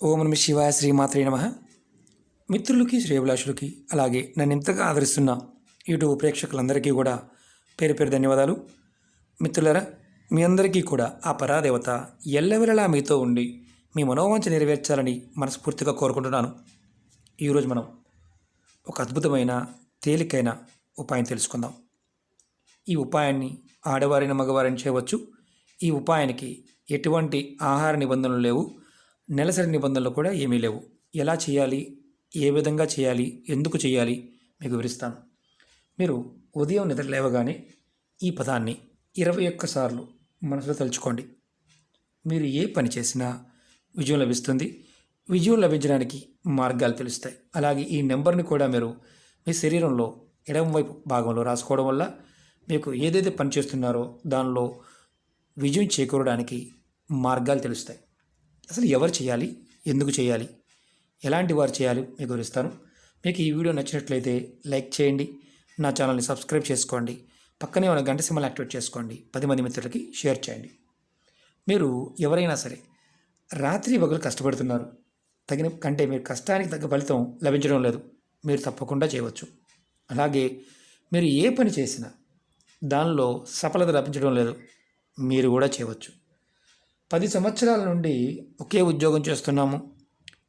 ఓం నమ శివాయ శ్రీమాత్రే నమః. మిత్రులకి శ్రేయభిలాషులకి అలాగే నన్ను ఇంతగా ఆదరిస్తున్న యూట్యూబ్ ప్రేక్షకులందరికీ కూడా పేరు పేరు ధన్యవాదాలు. మిత్రులరా, మీ అందరికీ కూడా ఆ పరాదేవత ఎల్లవెల్లలా మీతో ఉండి మీ మనోవాంఛ నెరవేర్చాలని మనస్ఫూర్తిగా కోరుకుంటున్నాను. ఈరోజు మనం ఒక అద్భుతమైన తేలికైన ఉపాయం తెలుసుకుందాం. ఈ ఉపాయాన్ని ఆడవారైన మగవారైన చేయవచ్చు. ఈ ఉపాయానికి ఎటువంటి ఆహార నిబంధనలు లేవు, నెలసరి నిబంధనలు కూడా ఏమీ లేవు. ఎలా చేయాలి, ఏ విధంగా చేయాలి, ఎందుకు చేయాలి మీకు వివరిస్తాను. మీరు ఉదయం నిద్ర లేవగానే ఈ పదాన్ని 21 సార్లు మనసులో తలుచుకోండి. మీరు ఏ పని చేసినా విజయం లభిస్తుంది. విజయం లభించడానికి మార్గాలు తెలుస్తాయి. అలాగే ఈ నెంబర్ని కూడా మీరు మీ శరీరంలో ఎడమవైపు భాగంలో రాసుకోవడం వల్ల మీకు ఏదైతే పని చేస్తున్నారో దానిలో విజయం చేకూరడానికి మార్గాలు తెలుస్తాయి. అసలు ఎవరు చేయాలి, ఎందుకు చేయాలి, ఎలాంటి వారు చేయాలి మీకు వివరిస్తాను. మీకు ఈ వీడియో నచ్చినట్లయితే లైక్ చేయండి, నా ఛానల్ని సబ్స్క్రైబ్ చేసుకోండి, పక్కనే ఉన్న గంట సింబల్ యాక్టివేట్ చేసుకోండి, 10 మంది మిత్రులకి షేర్ చేయండి. మీరు ఎవరైనా సరే రాత్రి పగలు కష్టపడుతున్నారు, మీరు కష్టానికి తగ్గ ఫలితం లభించడం లేదు, మీరు తప్పకుండా చేయవచ్చు. అలాగే మీరు ఏ పని చేసినా దానిలో సఫలత లభించడం లేదు, మీరు కూడా చేయవచ్చు. 10 సంవత్సరాల నుండి ఒకే ఉద్యోగం చేస్తున్నాము,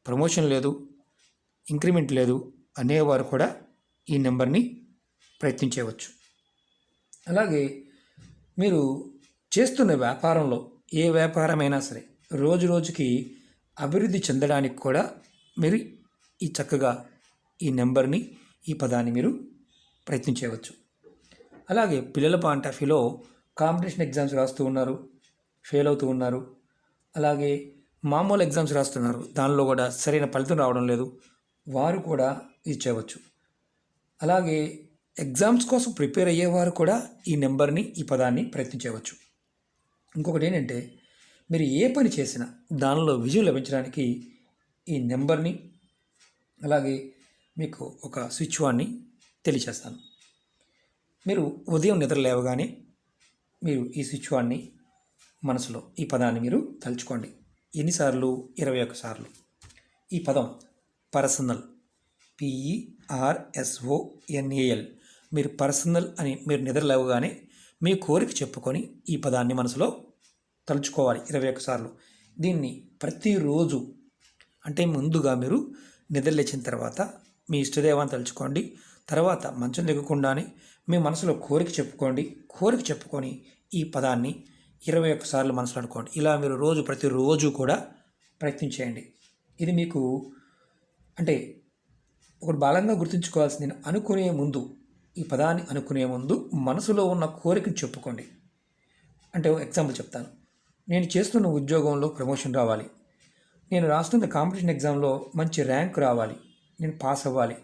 ప్రమోషన్ లేదు, ఇంక్రిమెంట్ లేదు అనేవారు కూడా ఈ నెంబర్ని ప్రయత్నించవచ్చు. అలాగే మీరు చేస్తున్న వ్యాపారంలో ఏ వ్యాపారమైనా సరే రోజు రోజుకి అభివృద్ధి చెందడానికి కూడా మీరు చక్కగా ఈ నెంబర్ని, ఈ పదాన్ని మీరు ప్రయత్నించవచ్చు. అలాగే పిల్లల పాయింట్ ఆఫ్ వ్యూలో కాంపిటీషన్ ఎగ్జామ్స్ రాస్తూ ఉన్నారు, ఫెయిల్ అవుతూ ఉన్నారు. అలాగే మామూలు ఎగ్జామ్స్ రాస్తున్నారు, దానిలో కూడా సరైన ఫలితం రావడం లేదు, వారు కూడా ఇది చేయవచ్చు. అలాగే ఎగ్జామ్స్ కోసం ప్రిపేర్ అయ్యేవారు కూడా ఈ నెంబర్ని, ఈ పదాన్ని ప్రయత్నించవచ్చు. ఇంకొకటి ఏంటంటే, మీరు ఏ పని చేసినా దానిలో విజయం లభించడానికి ఈ నెంబర్ని, అలాగే మీకు ఒక స్విచ్ వాన్ని తెలియచేస్తాను. మీరు ఉదయం నిద్ర లేవగానే మీరు ఈ స్విచ్ వాన్ని మనసులో ఈ పదాన్ని మీరు తలుచుకోండి. ఎన్నిసార్లు? 21 సార్లు. ఈ పదం పర్సనల్, PERSONAL. మీరు పర్సనల్ అని మీరు నిద్ర లేవగానే మీ కోరిక చెప్పుకొని ఈ పదాన్ని మనసులో తలుచుకోవాలి 21 సార్లు. దీన్ని ప్రతిరోజు, అంటే ముందుగా మీరు నిద్ర లేచిన తర్వాత మీ ఇష్టదేవాన్ని తలుచుకోండి. తర్వాత మంచం దిగకుండానే మీ మనసులో కోరిక చెప్పుకొని ఈ పదాన్ని 21 సార్లు మనసులో అనుకోండి. ఇలా మీరు ప్రతిరోజు కూడా ప్రయత్నించేయండి. ఇది మీకు అంటే ఒకటి బలంగా గుర్తుంచుకోవాల్సింది, ఈ పదాన్ని అనుకునే ముందు మనసులో ఉన్న కోరికను చెప్పుకోండి. అంటే ఎగ్జాంపుల్ చెప్తాను. నేను చేస్తున్న ఉద్యోగంలో ప్రమోషన్ రావాలి, నేను రాస్తున్న కాంపిటీషన్ ఎగ్జామ్లో మంచి ర్యాంక్ రావాలి, నేను పాస్ అవ్వాలి,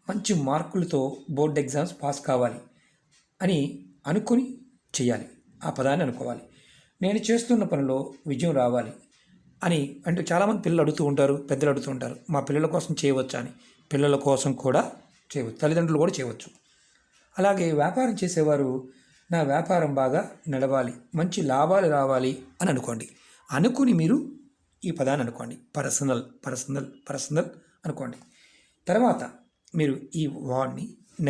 మంచి మార్కులతో బోర్డ్ ఎగ్జామ్స్ పాస్ కావాలి అని అనుకొని చేయాలి. ఆ పదాన్ని అనుకోవాలి. నేను చేస్తున్న పనిలో విజయం రావాలి అని, అంటే చాలామంది పిల్లలు అడుగుతూ ఉంటారు, పెద్దలు అడుగుతూ ఉంటారు, మా పిల్లల కోసం చేయవచ్చా అని. పిల్లల కోసం కూడా చేయవచ్చు, తల్లిదండ్రులు కూడా చేయవచ్చు. అలాగే వ్యాపారం చేసేవారు, నా వ్యాపారం బాగా నడవాలి, మంచి లాభాలు రావాలి అని అనుకోండి. అనుకుని మీరు ఈ పదాన్ని అనుకోండి. పర్సనల్ అనుకోండి. తర్వాత మీరు ఈ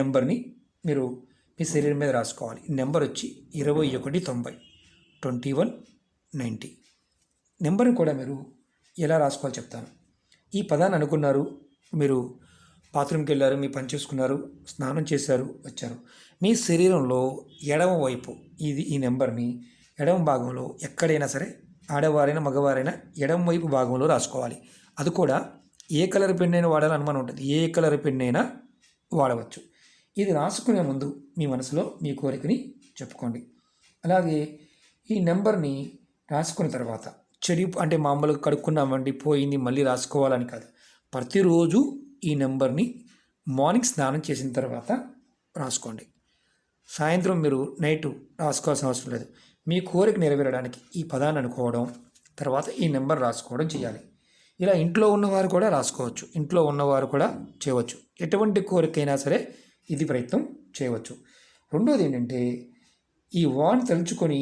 నెంబర్ని మీరు మీ శరీరం మీద రాసుకోవాలి. నెంబర్ వచ్చి 2190 2190. నెంబర్ని కూడా మీరు ఎలా రాసుకోవాలో చెప్తాను. ఈ పదాన్ని అనుకున్నారు, మీరు బాత్రూమ్కి వెళ్ళారు, మీ పని చేసుకున్నారు, స్నానం చేశారు, వచ్చారు. మీ శరీరంలో ఎడమ వైపు ఈ నెంబర్ని ఎడమ భాగంలో ఎక్కడైనా సరే, ఆడవారైనా మగవారైనా ఎడమ వైపు భాగంలో రాసుకోవాలి. అది కూడా ఏ కలర్ పెన్ అయినా వాడాలని అనుమానం ఉంటుంది, ఏ కలర్ పెన్ అయినా వాడవచ్చు. ఇది రాసుకునే ముందు మీ మనసులో మీ కోరికని చెప్పుకోండి. అలాగే ఈ నెంబర్ని రాసుకున్న తర్వాత అంటే మామూలుగా కడుక్కున్నామండి పోయింది మళ్ళీ రాసుకోవాలని కాదు. ప్రతిరోజు ఈ నెంబర్ని మార్నింగ్ స్నానం చేసిన తర్వాత రాసుకోండి. సాయంత్రం మీరు నైట్ రాసుకోవాల్సిన అవసరం లేదు. మీ కోరిక నెరవేరడానికి ఈ పదాన్ని అనుకోవడం, తర్వాత ఈ నెంబర్ రాసుకోవడం చేయాలి. ఇలా ఇంట్లో ఉన్నవారు కూడా రాసుకోవచ్చు, ఇంట్లో ఉన్నవారు కూడా చేయవచ్చు. ఎటువంటి కోరికైనా సరే ఇది ప్రయత్నం చేయవచ్చు. రెండోది ఏంటంటే, ఈ వాన్ తలుచుకొని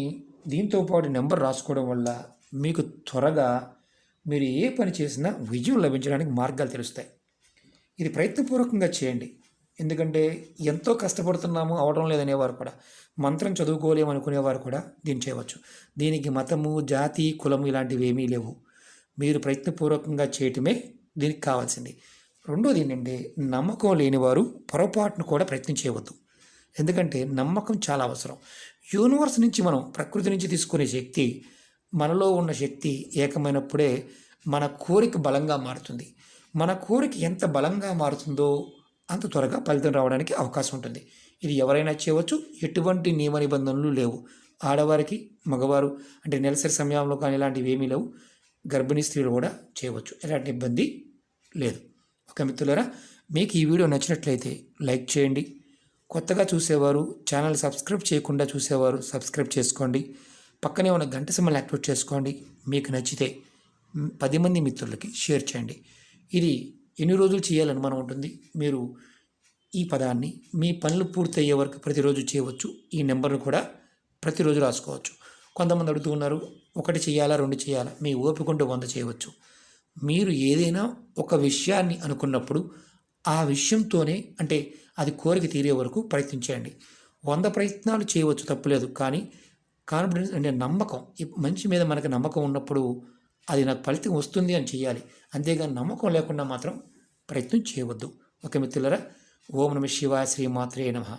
దీంతోపాటు నెంబర్ రాసుకోవడం వల్ల మీకు త్వరగా మీరు ఏ పని చేసినా విజయం లభించడానికి మార్గాలు తెలుస్తాయి. ఇది ప్రయత్నపూర్వకంగా చేయండి. ఎందుకంటే ఎంతో కష్టపడుతున్నాము అవడం లేదనేవారు కూడా, మంత్రం చదువుకోలేము అనుకునేవారు కూడా దీన్ని చేయవచ్చు. దీనికి మతము, జాతి, కులము ఇలాంటివి ఏమీ లేవు. మీరు ప్రయత్నపూర్వకంగా చేయటమే దీనికి కావాల్సింది. రెండోది ఏంటంటే, నమ్మకం లేనివారు పొరపాటును కూడా ప్రయత్నం చేయవద్దు. ఎందుకంటే నమ్మకం చాలా అవసరం. యూనివర్స్ నుంచి మనం ప్రకృతి నుంచి తీసుకునే శక్తి, మనలో ఉన్న శక్తి ఏకమైనప్పుడే మన కోరిక బలంగా మారుతుంది. మన కోరిక ఎంత బలంగా మారుతుందో అంత త్వరగా ఫలితం రావడానికి అవకాశం ఉంటుంది. ఇది ఎవరైనా చేయవచ్చు. ఎటువంటి నియమ నిబంధనలు లేవు. ఆడవారికి, మగవారు అంటే నెలసరి సమయంలో కానీ ఇలాంటివి ఏమీ లేవు. గర్భిణీ స్త్రీలు కూడా చేయవచ్చు. ఎలాంటి ఇబ్బంది లేదు. ఓకే మిత్రులారా, మీకు ఈ వీడియో నచ్చినట్లయితే లైక్ చేయండి. కొత్తగా చూసేవారు, ఛానల్ సబ్స్క్రైబ్ చేయకుండా చూసేవారు సబ్స్క్రైబ్ చేసుకోండి. పక్కనే ఉన్న గంట సింబల్ని యాక్టివేట్ చేసుకోండి. మీకు నచ్చితే 10 మంది మిత్రులకి షేర్ చేయండి. ఇది ఎన్ని రోజులు చేయాలని మనం ఉంటుంది. మీరు ఈ పదాన్ని మీ పనులు పూర్తయ్యే వరకు ప్రతిరోజు చేయవచ్చు. ఈ నెంబర్ను కూడా ప్రతిరోజు రాసుకోవచ్చు. కొంతమంది అడుగుతూ ఉన్నారు, 1 చేయాలా 2 చేయాలా? మీ ఓపిక ఉంటే 100 చేయవచ్చు. మీరు ఏదైనా ఒక విషయాన్ని అనుకున్నప్పుడు ఆ విషయంతోనే అంటే అది కోరిక తీరే వరకు ప్రయత్నించండి. 100 ప్రయత్నాలు చేయవచ్చు, తప్పులేదు. కానీ కాన్ఫిడెన్స్ అంటే నమ్మకం, ఈ మనిషి మీద మనకు నమ్మకం ఉన్నప్పుడు అది నాకు ఫలితం వస్తుంది అని చేయాలి. అంతేగాని నమ్మకం లేకుండా మాత్రం ప్రయత్నం చేయవద్దు. ఓకే మిత్రులారా, ఓం నమః శివాయ, శ్రీమాత్రే నమః.